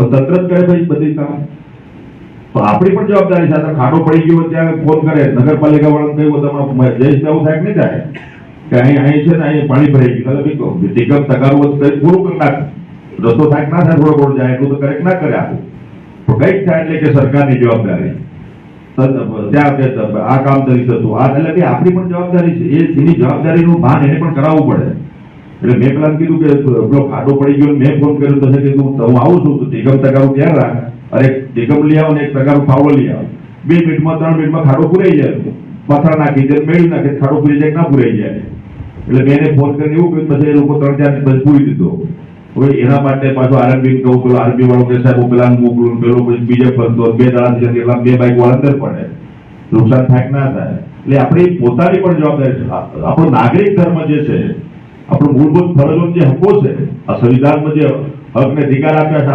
તંત્ર જ કરે ભાઈ બધી કામ, તો આપણી પણ જવાબદારી છે. ખાડો પડી ગયો ત્યાં ફોન કરે નગરપાલિકા વાળાને કહ્યું તમે જઈશ એવું થાય નહીં થાય કે અહીં છે ને અહીં પાણી ભરાઈ ગયું, નિગમ તગારું પૂરું કરી નાખ, રસ્તો થાય ના થાય, થોડો જાય એટલું તો કરેક્ટ ના કરે આપું તો કઈક થાય એટલે કે સરકારની જવાબદારી ત્યાં આ કામ કરી શકતું આ એટલે કે આપણી પણ જવાબદારી છે. એની જવાબદારીનું ભાન એને પણ કરાવવું પડે. એટલે મેં પેલા કીધું કે પેલો ખાડો પડી ગયો, મેં ફોન કર્યો તો કીધું હું આવું છું તો નિગમ તગારું ત્યાં રાખ, અરે નિગમ લઈ આવો ને એક તગારું પાવડો લઈ આવો, 2 મિનિટમાં 3 મિનિટમાં ખાડો પૂરાઈ જાય, પથરા નાખી દે મેળવી નાખે, ખાડો પૂરી જાય ના પૂરાઈ જાય. એટલે મેં એને ફોન કરીને એવું કહ્યું, પછી એ લોકો 3-4 મિનિટ પૂરી દીધો. હવે એના માટે પાછો આરએમબી કહું, પેલો આરબી વાળો કે સાહેબ પેલા મોકલું, પેલો બીજે ફરતો 2 દાડા એટલા 2 બાઈક વાળા અંદર પડે, નુકસાન થાય ના થાય. એટલે આપણી પોતાની પણ જવાબદારી છે. આપણો નાગરિક ધર્મ જે છે, આપણો મૂળભૂત ફરજો જે હકો છે, આ સંવિધાનમાં જે હક ને અધિકાર આપ્યા છે,